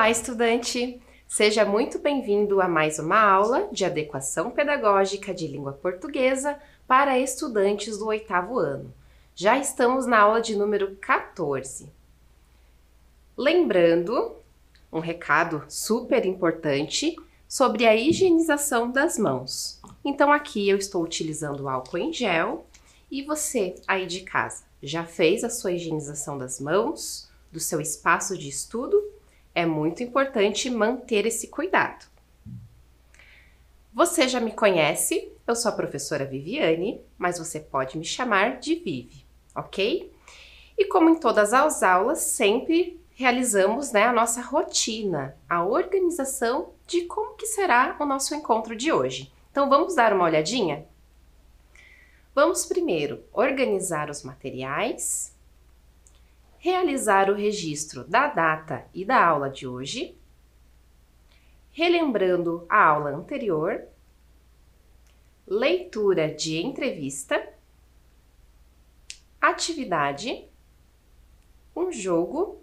Olá, estudante! Seja muito bem-vindo a mais uma aula de adequação pedagógica de língua portuguesa para estudantes do 8º ano. Já estamos na aula de número 14. Lembrando, um recado super importante sobre a higienização das mãos. Então aqui eu estou utilizando o álcool em gel e você aí de casa já fez a sua higienização das mãos, do seu espaço de estudo? É muito importante manter esse cuidado. Você já me conhece, eu sou a professora Viviane, mas você pode me chamar de Vivi, ok? E como em todas as aulas, sempre realizamos a nossa rotina, a organização de como que será o nosso encontro de hoje. Então vamos dar uma olhadinha? Vamos primeiro organizar os materiais, realizar o registro da data e da aula de hoje, relembrando a aula anterior, leitura de entrevista, atividade, um jogo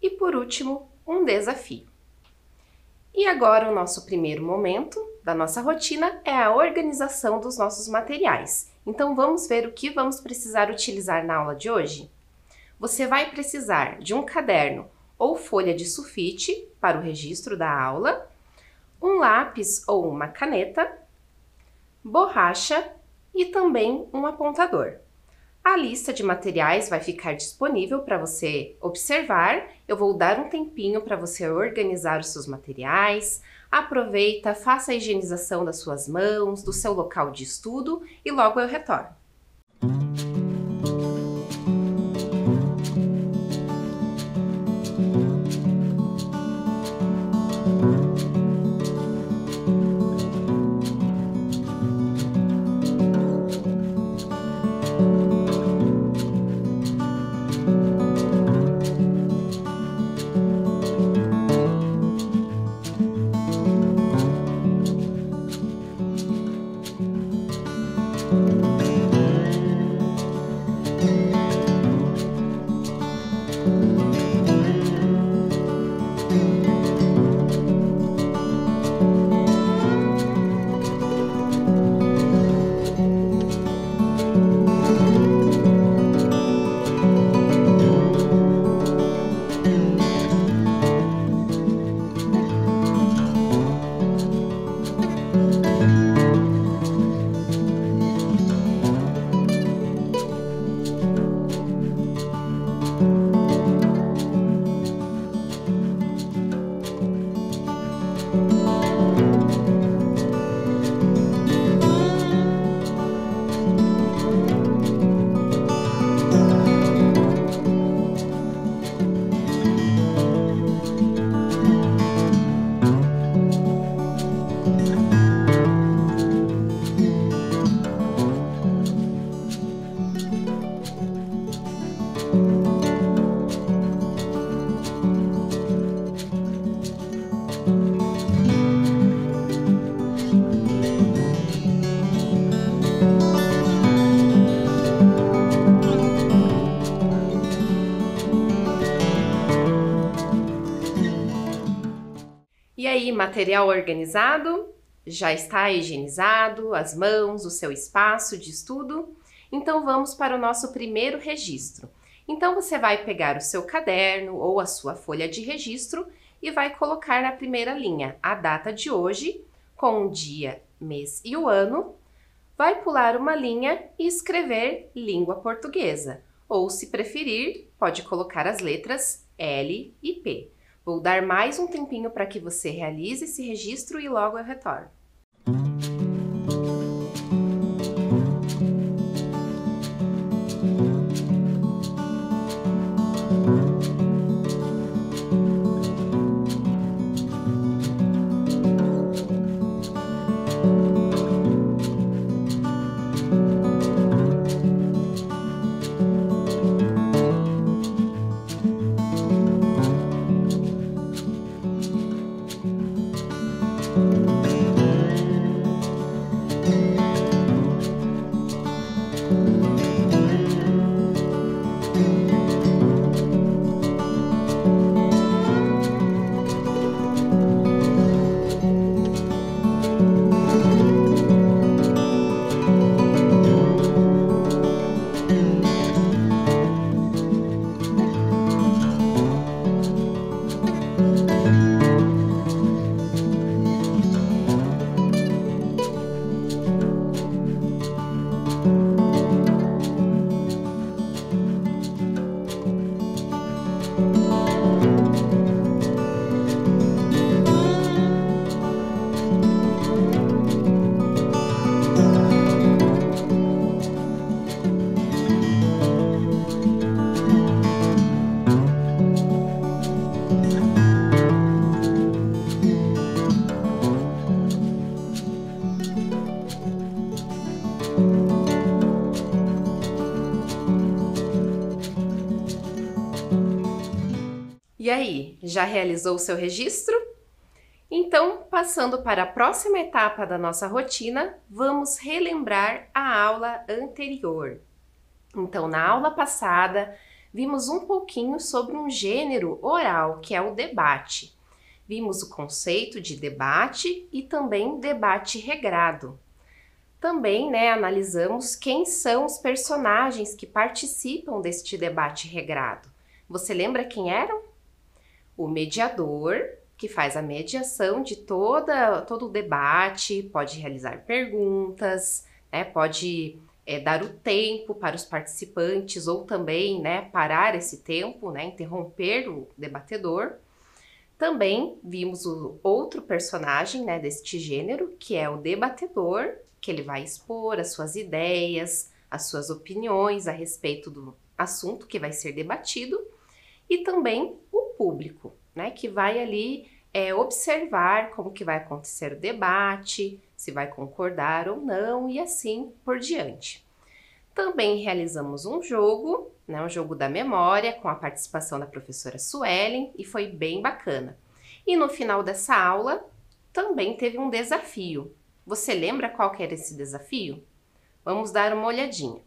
e, por último, um desafio. E agora o nosso primeiro momento da nossa rotina é a organização dos nossos materiais. Então vamos ver o que vamos precisar utilizar na aula de hoje? Você vai precisar de um caderno ou folha de sulfite para o registro da aula, um lápis ou uma caneta, borracha e também um apontador. A lista de materiais vai ficar disponível para você observar. Eu vou dar um tempinho para você organizar os seus materiais. Aproveita, faça a higienização das suas mãos, do seu local de estudo e logo eu retorno. E aí, material organizado? Já está higienizado, as mãos, o seu espaço de estudo? Então vamos para o nosso primeiro registro. Então você vai pegar o seu caderno ou a sua folha de registro e vai colocar na primeira linha a data de hoje, com o dia, mês e o ano. Vai pular uma linha e escrever língua portuguesa. Ou, se preferir, pode colocar as letras L e P. Vou dar mais um tempinho para que você realize esse registro e logo eu retorno. E aí, já realizou o seu registro? Então, passando para a próxima etapa da nossa rotina, vamos relembrar a aula anterior. Então, na aula passada, vimos um pouquinho sobre um gênero oral, que é o debate. Vimos o conceito de debate e também debate regrado. Também, analisamos quem são os personagens que participam deste debate regrado. Você lembra quem eram? O mediador, que faz a mediação de todo o debate, pode realizar perguntas, pode dar o tempo para os participantes ou também parar esse tempo, interromper o debatedor. Também vimos o outro personagem deste gênero, que é o debatedor, que ele vai expor as suas ideias, as suas opiniões a respeito do assunto que vai ser debatido, e também o público, que vai ali observar como que vai acontecer o debate, se vai concordar ou não e assim por diante. Também realizamos um jogo, um jogo da memória com a participação da professora Suelen e foi bem bacana. E no final dessa aula também teve um desafio. Você lembra qual que era esse desafio? Vamos dar uma olhadinha.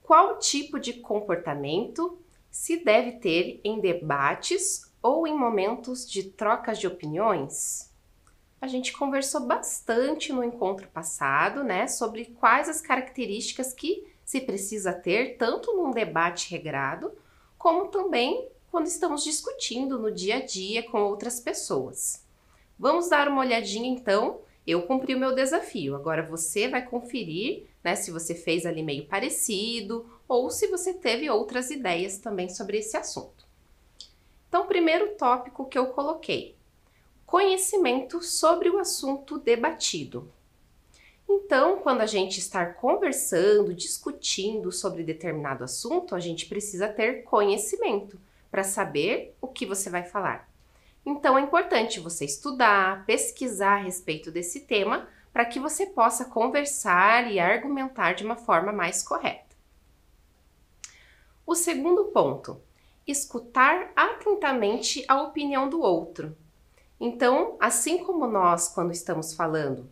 Qual tipo de comportamento se deve ter em debates ou em momentos de trocas de opiniões? A gente conversou bastante no encontro passado, sobre quais as características que se precisa ter tanto num debate regrado, como também quando estamos discutindo no dia a dia com outras pessoas. Vamos dar uma olhadinha então. Eu cumpri o meu desafio, agora você vai conferir, se você fez ali meio parecido ou se você teve outras ideias também sobre esse assunto. Então, o primeiro tópico que eu coloquei, conhecimento sobre o assunto debatido. Então, quando a gente está conversando, discutindo sobre determinado assunto, a gente precisa ter conhecimento para saber o que você vai falar. Então, é importante você estudar, pesquisar a respeito desse tema para que você possa conversar e argumentar de uma forma mais correta. O segundo ponto, escutar atentamente a opinião do outro. Então, assim como nós, quando estamos falando,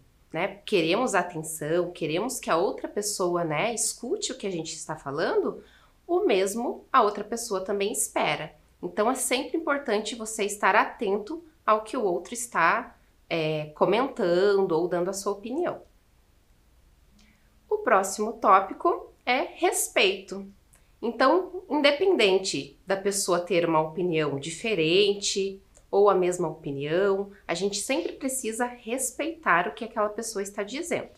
queremos atenção, queremos que a outra pessoa, escute o que a gente está falando, o mesmo a outra pessoa também espera. Então, é sempre importante você estar atento ao que o outro está comentando ou dando a sua opinião. O próximo tópico é respeito. Então, independente da pessoa ter uma opinião diferente ou a mesma opinião, a gente sempre precisa respeitar o que aquela pessoa está dizendo.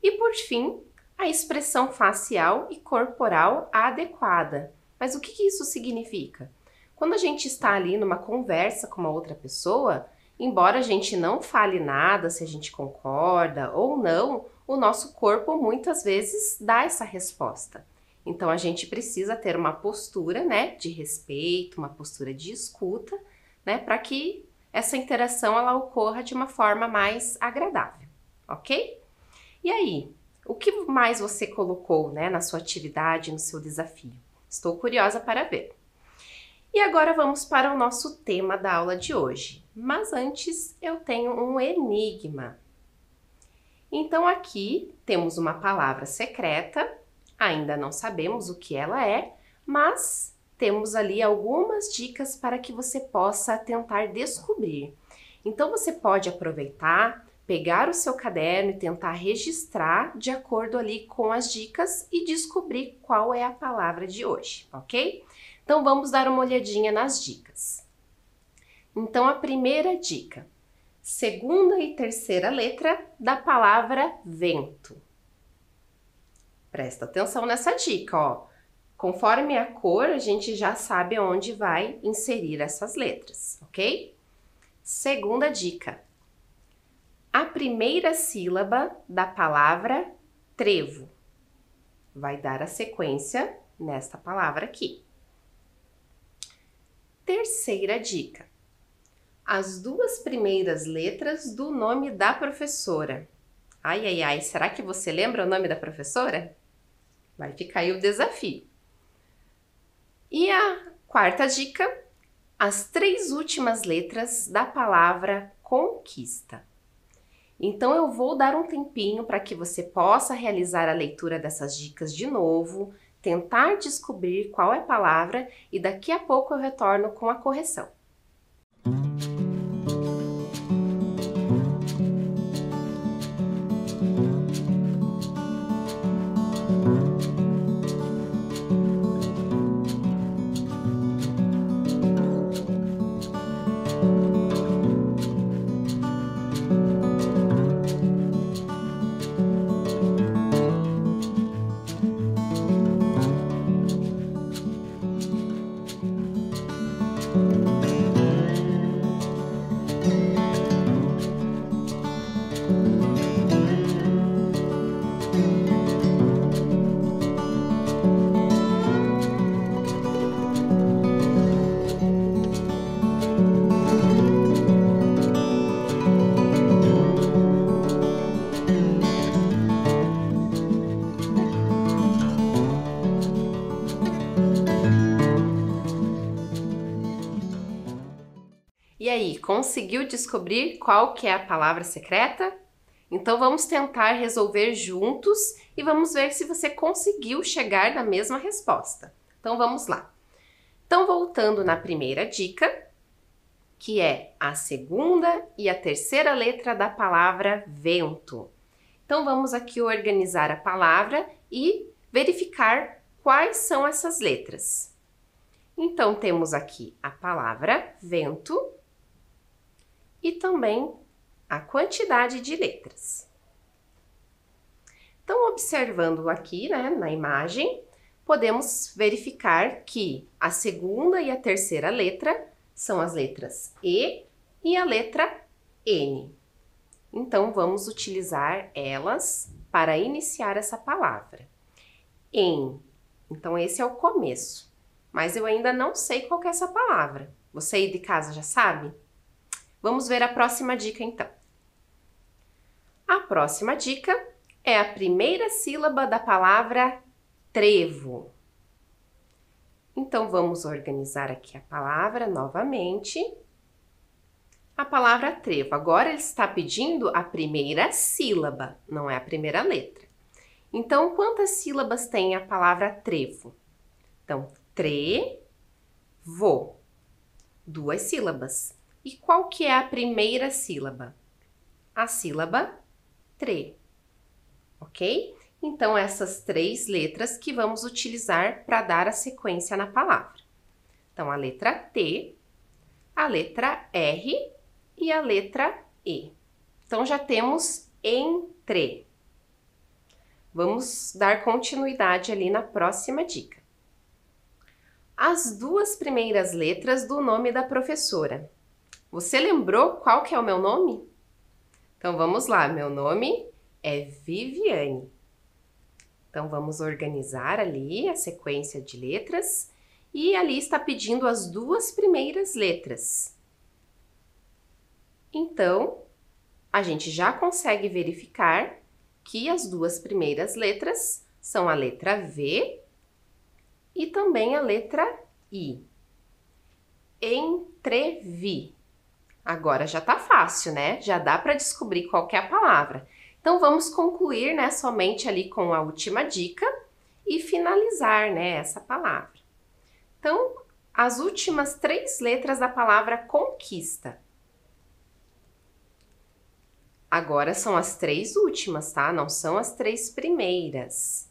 E por fim, a expressão facial e corporal adequada. Mas o que isso significa? Quando a gente está ali numa conversa com uma outra pessoa, embora a gente não fale nada se a gente concorda ou não, o nosso corpo muitas vezes dá essa resposta. Então a gente precisa ter uma postura, de respeito, uma postura de escuta, para que essa interação ela ocorra de uma forma mais agradável, ok? E aí, o que mais você colocou, na sua atividade, no seu desafio? Estou curiosa para ver. E agora vamos para o nosso tema da aula de hoje. Mas antes eu tenho um enigma. Então aqui temos uma palavra secreta, ainda não sabemos o que ela é, mas temos ali algumas dicas para que você possa tentar descobrir. Então você pode aproveitar, pegar o seu caderno e tentar registrar de acordo ali com as dicas e descobrir qual é a palavra de hoje, ok? Então vamos dar uma olhadinha nas dicas. Então a primeira dica, segunda e terceira letra da palavra vento. Presta atenção nessa dica, ó. Conforme a cor, a gente já sabe onde vai inserir essas letras, ok? Segunda dica. A primeira sílaba da palavra trevo vai dar a sequência nesta palavra aqui. Terceira dica. As duas primeiras letras do nome da professora. Ai, ai, ai, será que você lembra o nome da professora? Vai ficar aí o desafio. E a Quarta dica: as 3 últimas letras da palavra conquista. Então, eu vou dar um tempinho para que você possa realizar a leitura dessas dicas de novo, tentar descobrir qual é a palavra e daqui a pouco eu retorno com a correção. E aí, conseguiu descobrir qual que é a palavra secreta? Então vamos tentar resolver juntos e vamos ver se você conseguiu chegar na mesma resposta. Então vamos lá. Então voltando na primeira dica, que é a segunda e a terceira letra da palavra vento. Então vamos aqui organizar a palavra e verificar quais são essas letras. Então temos aqui a palavra vento e também a quantidade de letras. Então, observando aqui, né, na imagem, podemos verificar que a segunda e a terceira letra são as letras E e a letra N. Então, vamos utilizar elas para iniciar essa palavra. Em. Então, esse é o começo, mas eu ainda não sei qual que é essa palavra. Você aí de casa já sabe? Vamos ver a próxima dica, então. A próxima dica é a primeira sílaba da palavra trevo. Então, vamos organizar aqui a palavra novamente. A palavra trevo. Agora, ele está pedindo a primeira sílaba, não é a primeira letra. Então, quantas sílabas tem a palavra trevo? Então, trevo. 2 sílabas. E qual que é a primeira sílaba? A sílaba tre, ok? Então, essas 3 letras que vamos utilizar para dar a sequência na palavra. Então, a letra T, a letra R e a letra E. Então, já temos entre. Vamos dar continuidade ali na próxima dica. As 2 primeiras letras do nome da professora. Você lembrou qual que é o meu nome? Então, vamos lá. Meu nome é Viviane. Então, vamos organizar ali a sequência de letras. E ali está pedindo as 2 primeiras letras. Então, a gente já consegue verificar que as 2 primeiras letras são a letra V e também a letra I. Entrevi. Agora já tá fácil, né? Já dá para descobrir qual que é a palavra. Então, vamos concluir, né, somente ali com a última dica e finalizar, né, essa palavra. Então, as últimas 3 letras da palavra conquista. Agora são as 3 últimas, tá? Não são as 3 primeiras.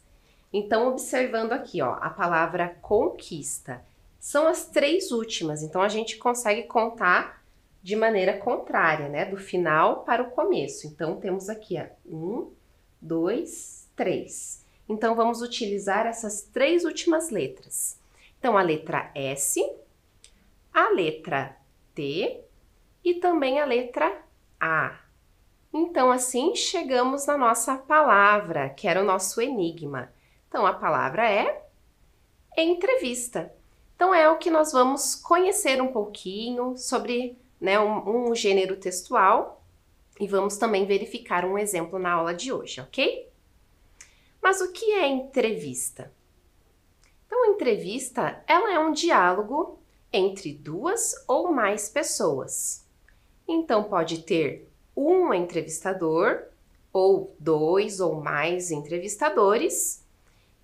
Então, observando aqui, ó, a palavra conquista. São as 3 últimas, então a gente consegue contar de maneira contrária, né? Do final para o começo. Então, temos aqui, ó, 1, 2, 3. Então, vamos utilizar essas 3 últimas letras. Então, a letra S, a letra T e também a letra A. Então, assim, chegamos na nossa palavra, que era o nosso enigma. Então, a palavra é entrevista. Então, é o que nós vamos conhecer um pouquinho sobre, né, um gênero textual e vamos também verificar um exemplo na aula de hoje, ok? Mas o que é entrevista? Então, a entrevista, ela é um diálogo entre duas ou mais pessoas. Então, pode ter um entrevistador ou dois ou mais entrevistadores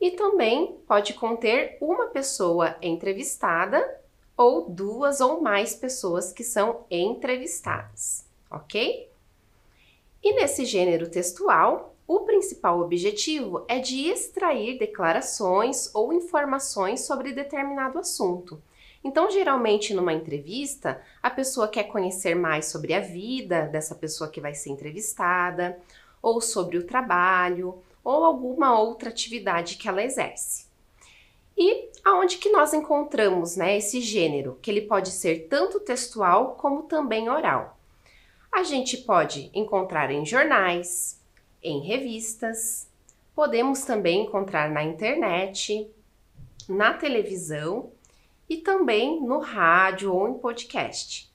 e também pode conter uma pessoa entrevistada ou duas ou mais pessoas que são entrevistadas, ok? E nesse gênero textual, o principal objetivo é de extrair declarações ou informações sobre determinado assunto. Então, geralmente, numa entrevista, a pessoa quer conhecer mais sobre a vida dessa pessoa que vai ser entrevistada, ou sobre o trabalho, ou alguma outra atividade que ela exerce. E aonde que nós encontramos, esse gênero, que ele pode ser tanto textual como também oral? A gente pode encontrar em jornais, em revistas, podemos também encontrar na internet, na televisão e também no rádio ou em podcast.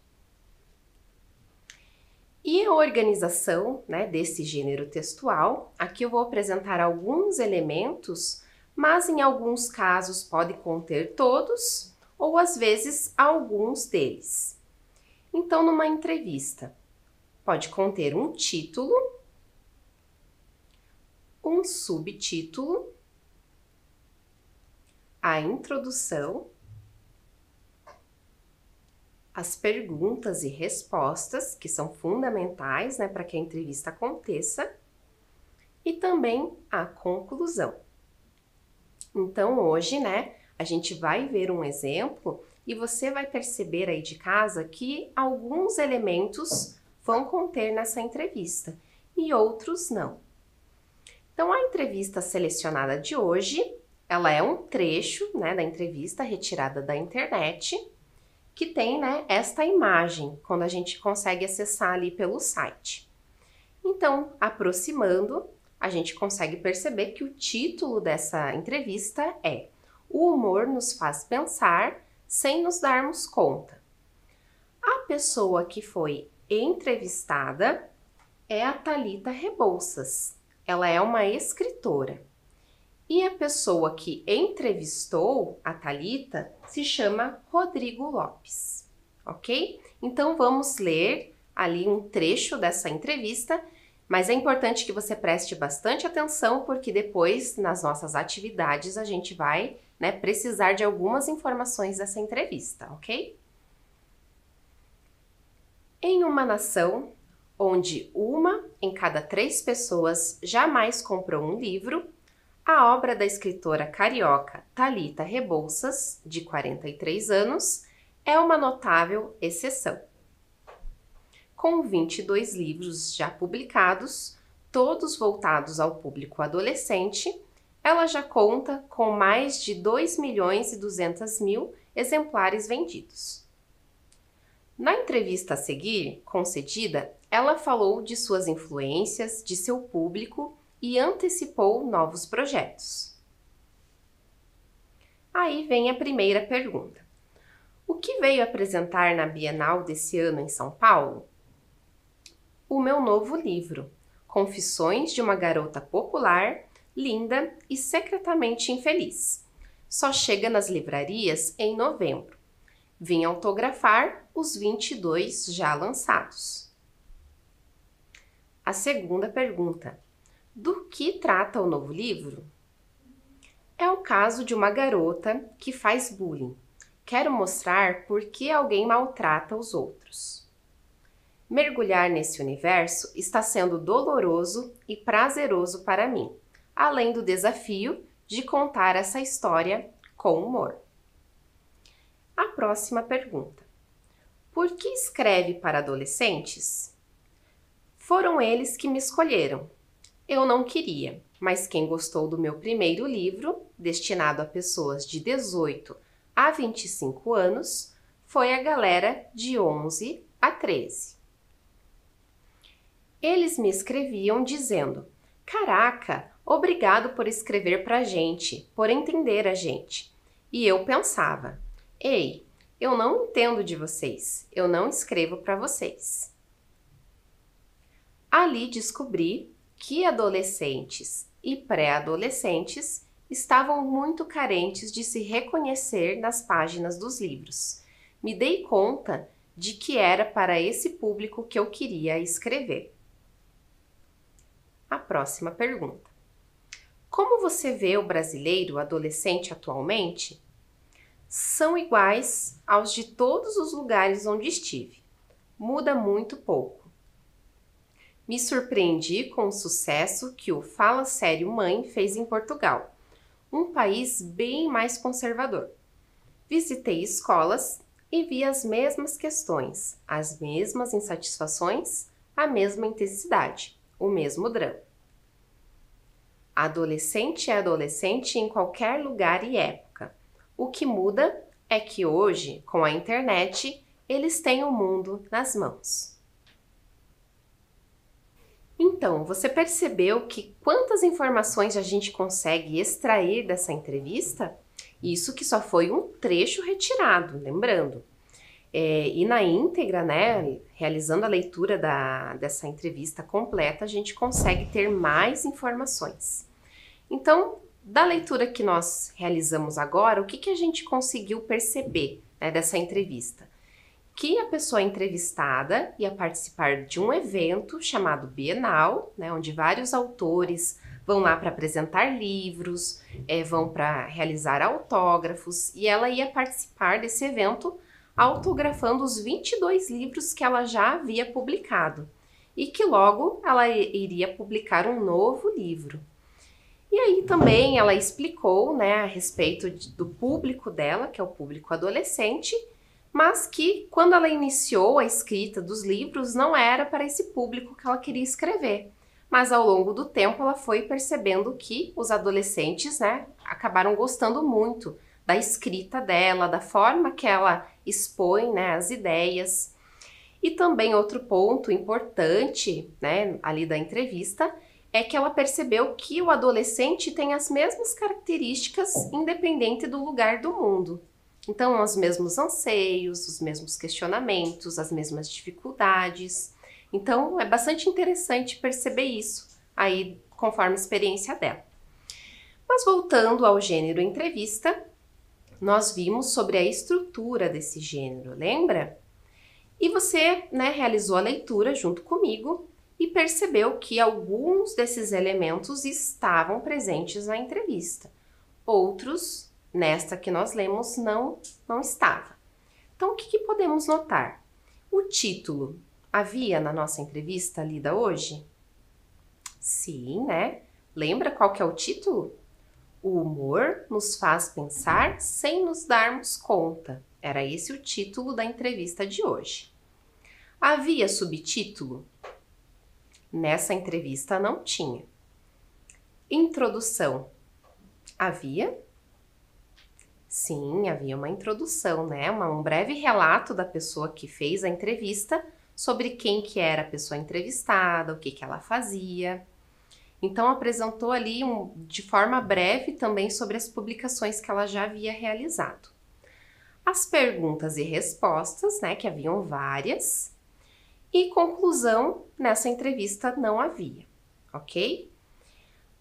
E a organização, desse gênero textual, aqui eu vou apresentar alguns elementos, mas em alguns casos pode conter todos ou às vezes alguns deles. Então, numa entrevista, pode conter um título, um subtítulo, a introdução, as perguntas e respostas, que são fundamentais, para que a entrevista aconteça, e também a conclusão. Então, hoje, a gente vai ver um exemplo e você vai perceber aí de casa que alguns elementos vão conter nessa entrevista e outros não. Então, a entrevista selecionada de hoje, ela é um trecho, da entrevista retirada da internet, que tem, esta imagem, quando a gente consegue acessar ali pelo site. Então, aproximando, a gente consegue perceber que o título dessa entrevista é "O humor nos faz pensar sem nos darmos conta". A pessoa que foi entrevistada é a Thalita Rebouças. Ela é uma escritora. E a pessoa que entrevistou a Thalita se chama Rodrigo Lopes, ok? Então, vamos ler ali um trecho dessa entrevista, mas é importante que você preste bastante atenção, porque depois, nas nossas atividades, a gente vai, precisar de algumas informações dessa entrevista, ok? Em uma nação onde uma em cada 3 pessoas jamais comprou um livro, a obra da escritora carioca Thalita Rebouças, de 43 anos, é uma notável exceção. Com 22 livros já publicados, todos voltados ao público adolescente, ela já conta com mais de 2.200.000 exemplares vendidos. Na entrevista a seguir, concedida, ela falou de suas influências, de seu público e antecipou novos projetos. Aí vem a primeira pergunta. O que veio apresentar na Bienal desse ano em São Paulo? O meu novo livro, Confissões de uma Garota Popular, Linda e Secretamente Infeliz. Só chega nas livrarias em novembro. Vim autografar os 22 já lançados. A segunda pergunta. Do que trata o novo livro? É o caso de uma garota que faz bullying. Quero mostrar por que alguém maltrata os outros. Mergulhar nesse universo está sendo doloroso e prazeroso para mim, além do desafio de contar essa história com humor. A próxima pergunta. Por que escreve para adolescentes? Foram eles que me escolheram. Eu não queria, mas quem gostou do meu primeiro livro, destinado a pessoas de 18 a 25 anos, foi a galera de 11 a 13. Eles me escreviam dizendo: "Caraca, obrigado por escrever pra gente, por entender a gente". E eu pensava: "Ei, eu não entendo de vocês, eu não escrevo para vocês". Ali descobri que adolescentes e pré-adolescentes estavam muito carentes de se reconhecer nas páginas dos livros. Me dei conta de que era para esse público que eu queria escrever. A próxima pergunta. Como você vê o brasileiro adolescente atualmente? São iguais aos de todos os lugares onde estive. Muda muito pouco. Me surpreendi com o sucesso que o Fala Sério Mãe fez em Portugal, um país bem mais conservador. Visitei escolas e vi as mesmas questões, as mesmas insatisfações, a mesma intensidade, o mesmo drama. Adolescente é adolescente em qualquer lugar e época. O que muda é que hoje, com a internet, eles têm o mundo nas mãos. Então, você percebeu que quantas informações a gente consegue extrair dessa entrevista? Isso que só foi um trecho retirado, lembrando. E na íntegra, né, realizando a leitura dessa entrevista completa, a gente consegue ter mais informações. Então, da leitura que nós realizamos agora, o que a gente conseguiu perceber, né, dessa entrevista? Que a pessoa entrevistada ia participar de um evento chamado Bienal, né, onde vários autores vão lá para apresentar livros, vão para realizar autógrafos, e ela ia participar desse evento autografando os 22 livros que ela já havia publicado, e que logo ela iria publicar um novo livro. E aí também ela explicou, né, a respeito do público dela, que é o público adolescente, mas que quando ela iniciou a escrita dos livros não era para esse público que ela queria escrever. Mas ao longo do tempo ela foi percebendo que os adolescentes, né, acabaram gostando muito da escrita dela, da forma que ela expõe, né, as ideias. E também outro ponto importante, né, ali da entrevista é que ela percebeu que o adolescente tem as mesmas características independente do lugar do mundo. Então, os mesmos anseios, os mesmos questionamentos, as mesmas dificuldades. Então, é bastante interessante perceber isso aí, conforme a experiência dela. Mas voltando ao gênero entrevista, nós vimos sobre a estrutura desse gênero, lembra? E você, né, realizou a leitura junto comigo e percebeu que alguns desses elementos estavam presentes na entrevista. Outros, nesta que nós lemos, não estava. Então, o que podemos notar? O título havia na nossa entrevista lida hoje? Sim, né? Lembra qual que é o título? O humor nos faz pensar sem nos darmos conta. Era esse o título da entrevista de hoje. Havia subtítulo? Nessa entrevista não tinha. Introdução. Havia? Sim, havia uma introdução, né? Um breve relato da pessoa que fez a entrevista sobre quem que era a pessoa entrevistada, o que ela fazia. Então, apresentou ali de forma breve também sobre as publicações que ela já havia realizado. As perguntas e respostas, né, que haviam várias, e conclusão, nessa entrevista não havia, ok?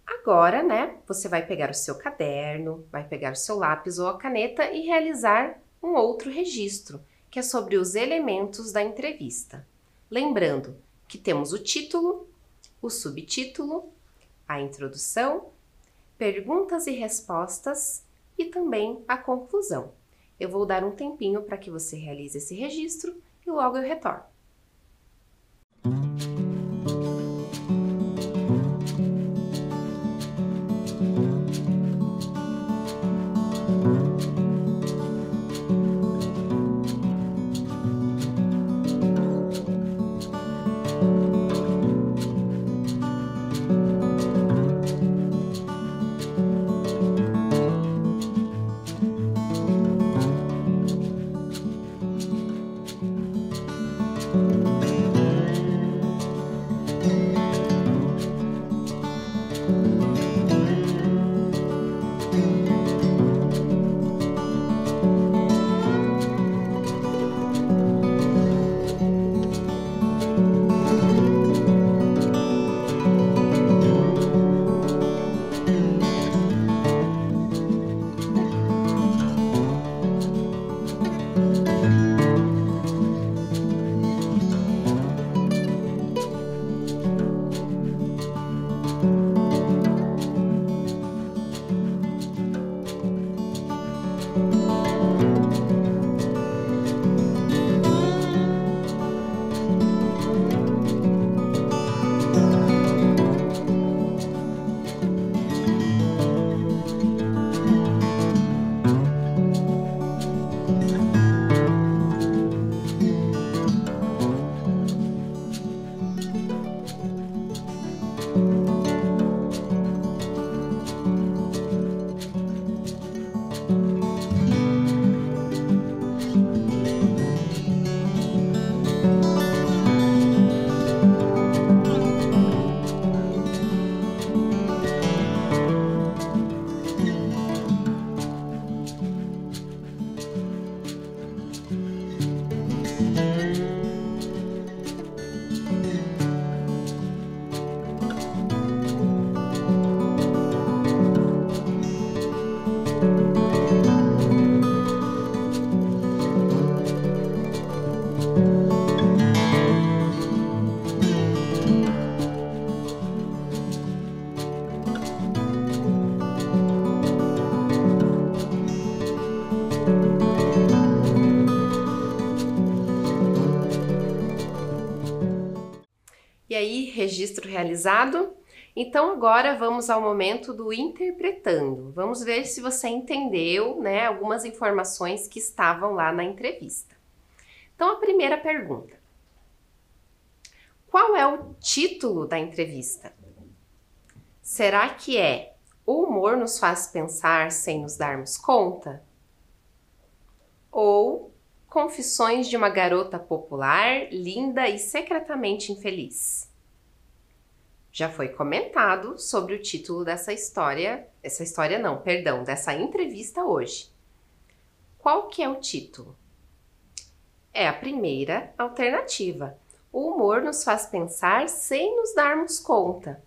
Agora, né, você vai pegar o seu caderno, vai pegar o seu lápis ou a caneta e realizar um outro registro, que é sobre os elementos da entrevista. Lembrando que temos o título, o subtítulo, a introdução, perguntas e respostas e também a conclusão. Eu vou dar um tempinho para que você realize esse registro e logo eu retorno. E aí, registro realizado? Então agora vamos ao momento do interpretando. Vamos ver se você entendeu, né, algumas informações que estavam lá na entrevista. Então a primeira pergunta: qual é o título da entrevista? Será que é "O humor nos faz pensar sem nos darmos conta"? Ou "Confissões de uma garota popular, linda e secretamente infeliz"? Já foi comentado sobre o título dessa dessa entrevista hoje. Qual que é o título? É a primeira alternativa. O humor nos faz pensar sem nos darmos conta.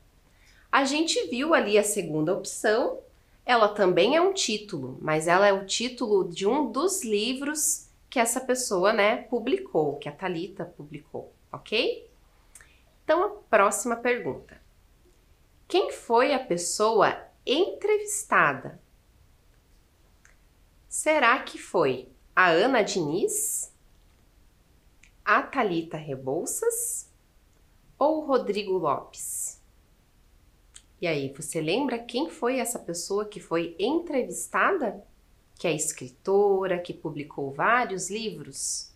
A gente viu ali a segunda opção, ela também é um título, mas ela é o título de um dos livros que essa pessoa, né, publicou, que a Thalita publicou, ok? Então, a próxima pergunta. Quem foi a pessoa entrevistada? Será que foi a Ana Diniz, a Thalita Rebouças ou o Rodrigo Lopes? E aí, você lembra quem foi essa pessoa que foi entrevistada? Que é escritora, que publicou vários livros?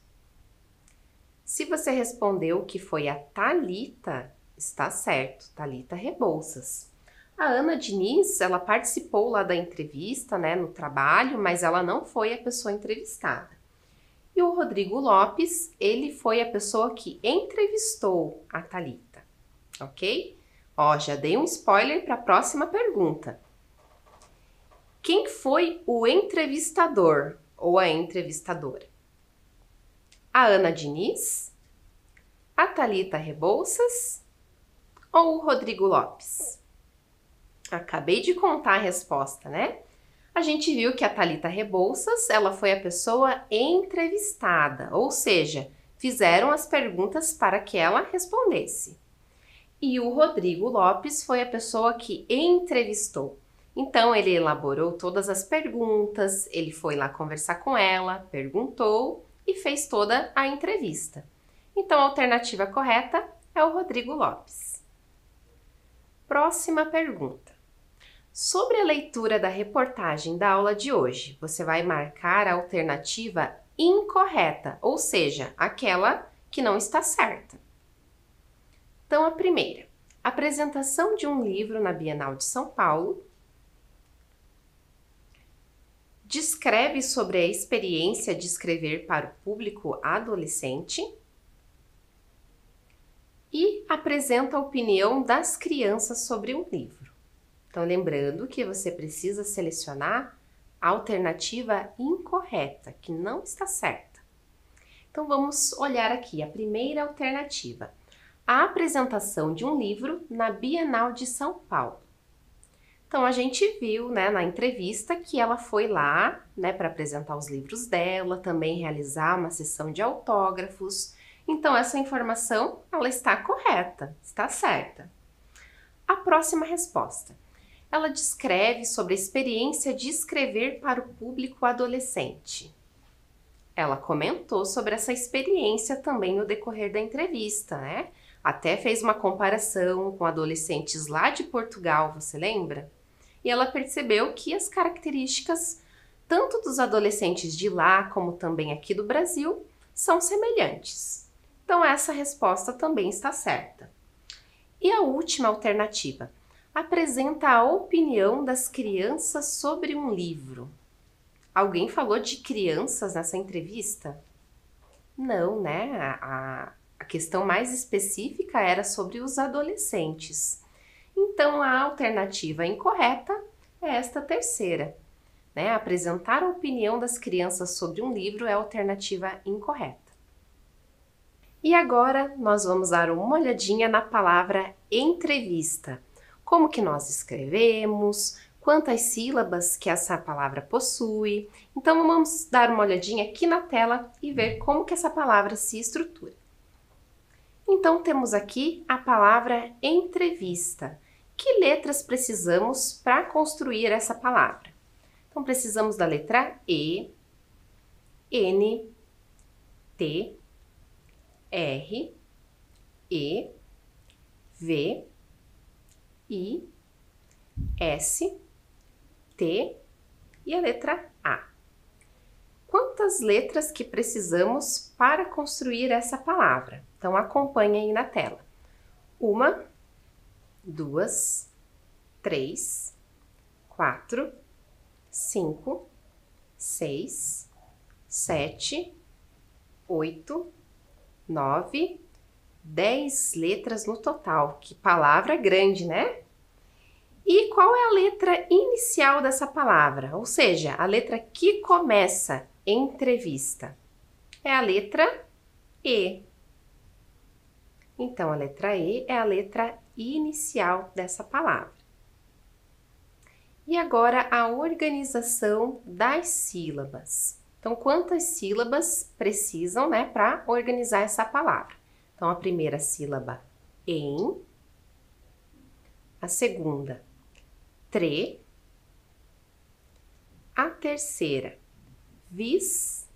Se você respondeu que foi a Thalita, está certo, Thalita Rebouças. A Ana Diniz, ela participou lá da entrevista, né, no trabalho, mas ela não foi a pessoa entrevistada. E o Rodrigo Lopes, ele foi a pessoa que entrevistou a Thalita, ok? Ó, já dei um spoiler para a próxima pergunta. Quem foi o entrevistador ou a entrevistadora? A Ana Diniz, a Thalita Rebouças ou o Rodrigo Lopes? Acabei de contar a resposta, né? A gente viu que a Thalita Rebouças, ela foi a pessoa entrevistada, ou seja, fizeram as perguntas para que ela respondesse. E o Rodrigo Lopes foi a pessoa que entrevistou. Então, ele elaborou todas as perguntas, ele foi lá conversar com ela, perguntou e fez toda a entrevista. Então, a alternativa correta é o Rodrigo Lopes. Próxima pergunta. Sobre a leitura da reportagem da aula de hoje, você vai marcar a alternativa incorreta, ou seja, aquela que não está certa. Então, a primeira, apresentação de um livro na Bienal de São Paulo, descreve sobre a experiência de escrever para o público adolescente e apresenta a opinião das crianças sobre um livro. Então, lembrando que você precisa selecionar a alternativa incorreta, que não está certa. Então, vamos olhar aqui a primeira alternativa. A apresentação de um livro na Bienal de São Paulo. Então, a gente viu, né, na entrevista que ela foi lá, né, para apresentar os livros dela, também realizar uma sessão de autógrafos. Então, essa informação, ela está correta, está certa. A próxima resposta. Ela descreve sobre a experiência de escrever para o público adolescente. Ela comentou sobre essa experiência também no decorrer da entrevista, né? Até fez uma comparação com adolescentes lá de Portugal, você lembra? E ela percebeu que as características, tanto dos adolescentes de lá como também aqui do Brasil, são semelhantes. Então, essa resposta também está certa. E a última alternativa. Apresenta a opinião das crianças sobre um livro. Alguém falou de crianças nessa entrevista? Não, né? A questão mais específica era sobre os adolescentes. Então, a alternativa incorreta é esta terceira, né? Apresentar a opinião das crianças sobre um livro é a alternativa incorreta. E agora, nós vamos dar uma olhadinha na palavra entrevista. Como que nós escrevemos, quantas sílabas que essa palavra possui. Então, vamos dar uma olhadinha aqui na tela e ver como que essa palavra se estrutura. Então, temos aqui a palavra entrevista. Que letras precisamos para construir essa palavra? Então, precisamos da letra E, N, T, R, E, V, I, S, T e a letra A. Quantas letras que precisamos para construir essa palavra? Então, acompanhe aí na tela. 1, 2, 3, 4, 5, 6, 7, 8, 9, 10 letras no total. Que palavra grande, né? E qual é a letra inicial dessa palavra? Ou seja, a letra que começa entrevista. É a letra E. Então, a letra E é a letra inicial dessa palavra. E agora, a organização das sílabas. Então, quantas sílabas precisam, né, para organizar essa palavra? Então, a primeira sílaba, em. A segunda, tre. A terceira, vis.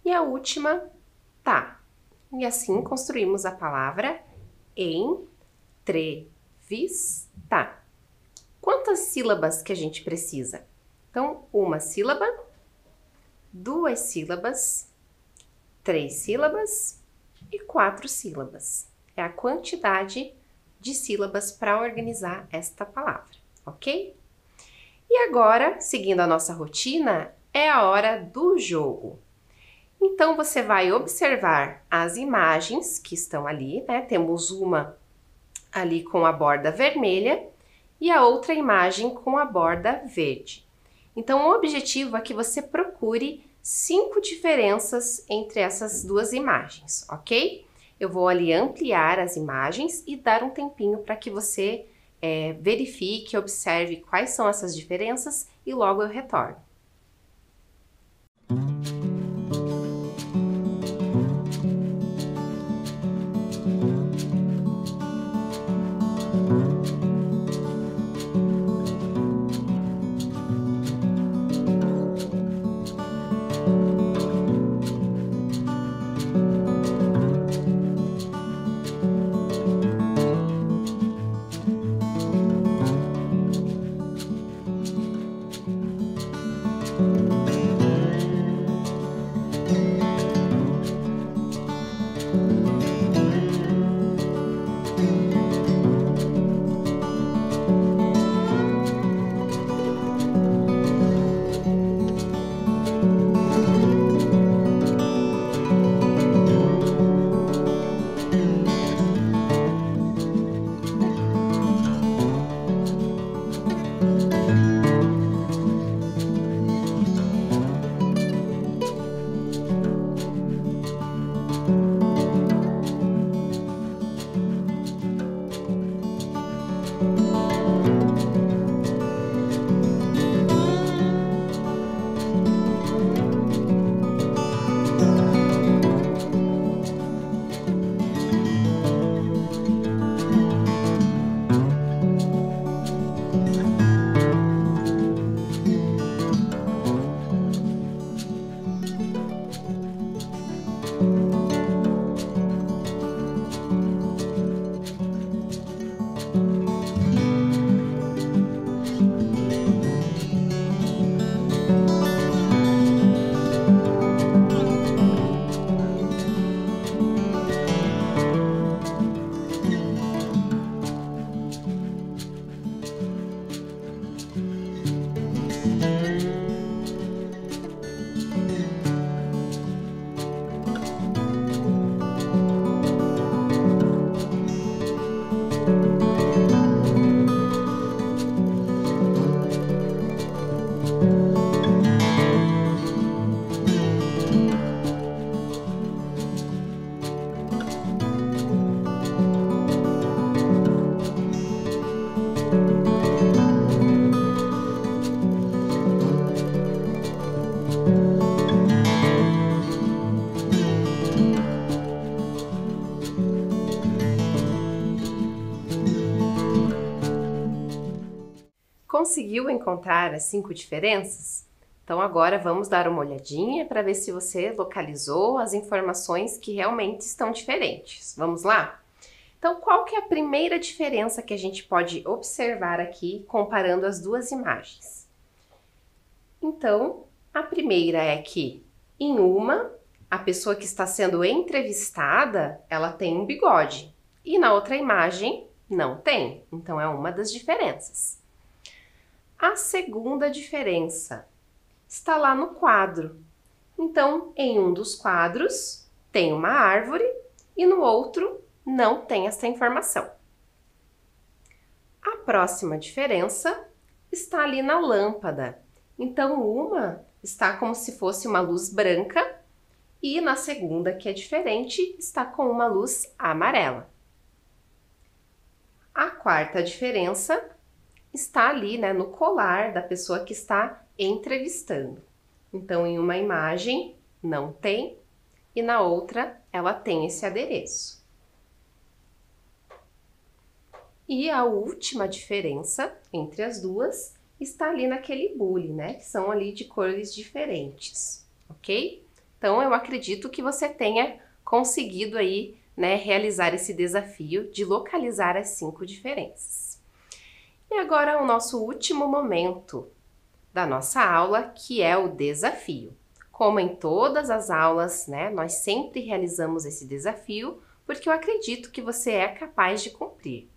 E a última, tá. E assim construímos a palavra entrevista. Quantas sílabas que a gente precisa? Então, uma sílaba, 2 sílabas, 3 sílabas e 4 sílabas. É a quantidade de sílabas para organizar esta palavra, ok? E agora, seguindo a nossa rotina, é a hora do jogo. Então, você vai observar as imagens que estão ali, né? Temos uma ali com a borda vermelha e a outra imagem com a borda verde. Então, o objetivo é que você procure 5 diferenças entre essas duas imagens, ok? Eu vou ali ampliar as imagens e dar um tempinho para que você verifique, observe quais são essas diferenças e logo eu retorno. Conseguiu encontrar as 5 diferenças? Então agora vamos dar uma olhadinha para ver se você localizou as informações que realmente estão diferentes. Vamos lá? Então, qual que é a primeira diferença que a gente pode observar aqui comparando as duas imagens? Então, a primeira é que em uma, a pessoa que está sendo entrevistada, ela tem um bigode, e na outra imagem não tem. Então, é uma das diferenças. A segunda diferença está lá no quadro. Então, em um dos quadros tem uma árvore e no outro não tem essa informação. A próxima diferença está ali na lâmpada. Então, uma está como se fosse uma luz branca e na segunda, que é diferente, está com uma luz amarela. A quarta diferença está ali, né, no colar da pessoa que está entrevistando. Então, em uma imagem não tem e na outra ela tem esse adereço. E a última diferença entre as duas está ali naquele bule, né, que são ali de cores diferentes, ok? Então, eu acredito que você tenha conseguido aí, né, realizar esse desafio de localizar as 5 diferenças. E agora o nosso último momento da nossa aula, que é o desafio. Como em todas as aulas, né, nós sempre realizamos esse desafio, porque eu acredito que você é capaz de cumprir.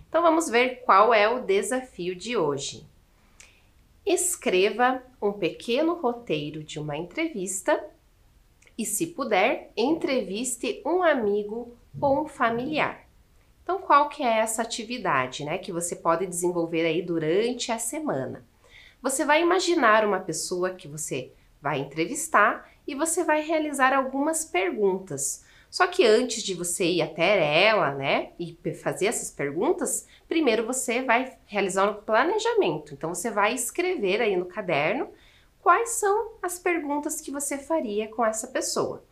Então, vamos ver qual é o desafio de hoje. Escreva um pequeno roteiro de uma entrevista e, se puder, entreviste um amigo ou um familiar. Então, qual que é essa atividade, né, que você pode desenvolver aí durante a semana? Você vai imaginar uma pessoa que você vai entrevistar e você vai realizar algumas perguntas. Só que antes de você ir até ela, né, e fazer essas perguntas, primeiro você vai realizar um planejamento. Então, você vai escrever aí no caderno quais são as perguntas que você faria com essa pessoa.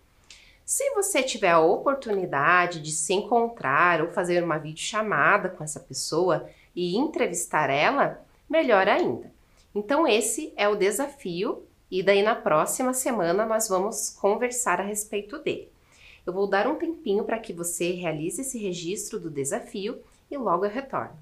Se você tiver a oportunidade de se encontrar ou fazer uma videochamada com essa pessoa e entrevistar ela, melhor ainda. Então, esse é o desafio e daí na próxima semana nós vamos conversar a respeito dele. Eu vou dar um tempinho para que você realize esse registro do desafio e logo eu retorno.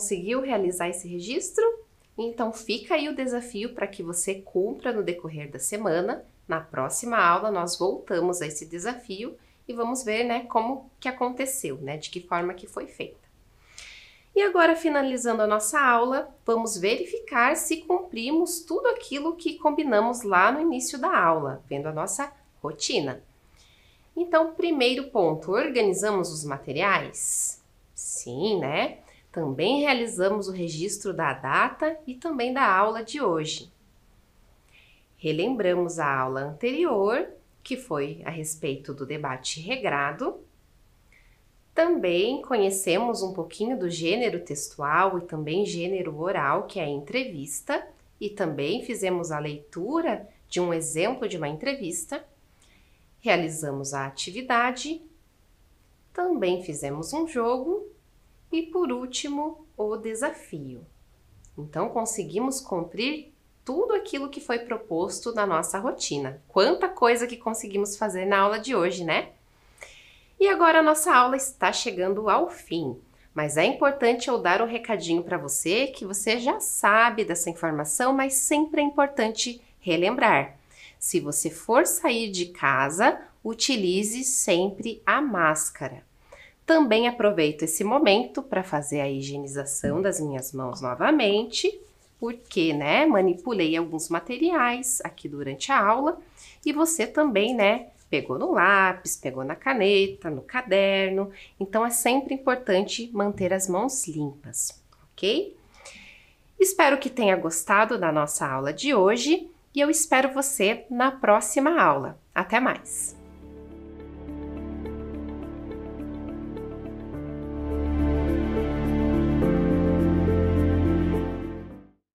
conseguiu realizar esse registro? Então fica aí o desafio para que você cumpra no decorrer da semana. Na próxima aula nós voltamos a esse desafio e vamos ver, né, como que aconteceu, né, de que forma que foi feita. E agora, finalizando a nossa aula, vamos verificar se cumprimos tudo aquilo que combinamos lá no início da aula, vendo a nossa rotina. Então, primeiro ponto, organizamos os materiais? Sim, né? Também realizamos o registro da data e também da aula de hoje. Relembramos a aula anterior, que foi a respeito do debate regrado. Também conhecemos um pouquinho do gênero textual e também gênero oral, que é a entrevista, e também fizemos a leitura de um exemplo de uma entrevista. Realizamos a atividade, também fizemos um jogo e, por último, o desafio. Então, conseguimos cumprir tudo aquilo que foi proposto na nossa rotina. Quanta coisa que conseguimos fazer na aula de hoje, né? E agora a nossa aula está chegando ao fim, mas é importante eu dar um recadinho para você, que você já sabe dessa informação, mas sempre é importante relembrar. Se você for sair de casa, utilize sempre a máscara. Também aproveito esse momento para fazer a higienização das minhas mãos novamente, porque, né, manipulei alguns materiais aqui durante a aula e você também, né, pegou no lápis, pegou na caneta, no caderno, então é sempre importante manter as mãos limpas, ok? Espero que tenha gostado da nossa aula de hoje e eu espero você na próxima aula. Até mais!